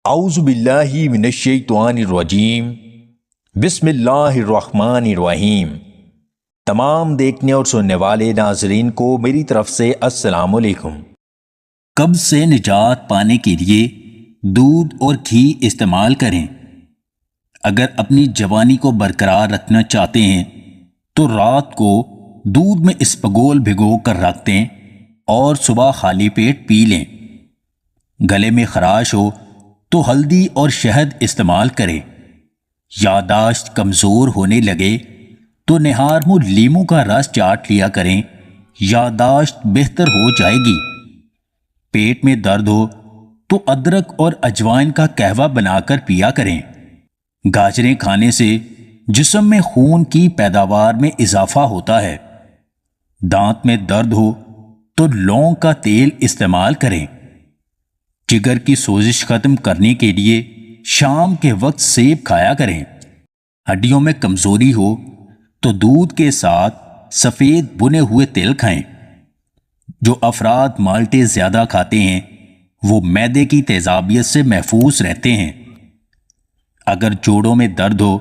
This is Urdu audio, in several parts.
اعوذ باللہ من الشیطان الرجیم بسم اللہ الرحمن الرحیم۔ تمام دیکھنے اور سننے والے ناظرین کو میری طرف سے السلام علیکم۔ قبض سے نجات پانے کے لیے دودھ اور گھی استعمال کریں۔ اگر اپنی جوانی کو برقرار رکھنا چاہتے ہیں تو رات کو دودھ میں اسپغول بھگو کر رکھ دیں اور صبح خالی پیٹ پی لیں۔ گلے میں خراش ہو تو ہلدی اور شہد استعمال کریں۔ یادداشت کمزور ہونے لگے تو نہار منہ لیموں کا رس چاٹ لیا کریں، یادداشت بہتر ہو جائے گی۔ پیٹ میں درد ہو تو ادرک اور اجوائن کا قہوہ بنا کر پیا کریں۔ گاجریں کھانے سے جسم میں خون کی پیداوار میں اضافہ ہوتا ہے۔ دانت میں درد ہو تو لونگ کا تیل استعمال کریں۔ جگر کی سوزش ختم کرنے کے لیے شام کے وقت سیب کھایا کریں۔ ہڈیوں میں کمزوری ہو تو دودھ کے ساتھ سفید بنے ہوئے تل کھائیں۔ جو افراد مالٹے زیادہ کھاتے ہیں وہ معدے کی تیزابیت سے محفوظ رہتے ہیں۔ اگر جوڑوں میں درد ہو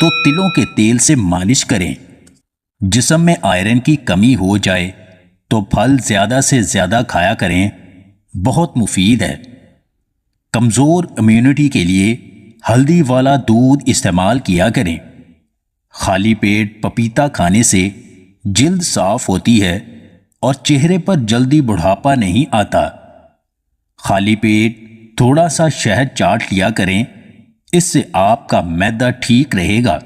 تو تلوں کے تیل سے مالش کریں۔ جسم میں آئرن کی کمی ہو جائے تو پھل زیادہ سے زیادہ کھایا کریں، بہت مفید ہے۔ کمزور امیونٹی کے لیے ہلدی والا دودھ استعمال کیا کریں۔ خالی پیٹ پپیتا کھانے سے جلد صاف ہوتی ہے اور چہرے پر جلدی بڑھاپا نہیں آتا۔ خالی پیٹ تھوڑا سا شہد چاٹ لیا کریں، اس سے آپ کا معدہ ٹھیک رہے گا۔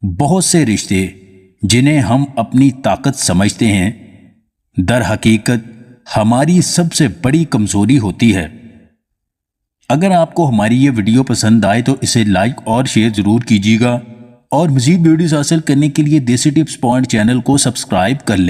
بہت سے رشتے جنہیں ہم اپنی طاقت سمجھتے ہیں در حقیقت ہماری سب سے بڑی کمزوری ہوتی ہے۔ اگر آپ کو ہماری یہ ویڈیو پسند آئے تو اسے لائک اور شیئر ضرور کیجیے گا، اور مزید ویڈیوز حاصل کرنے کے لیے دیسی ٹپس پوائنٹ چینل کو سبسکرائب کر لیں۔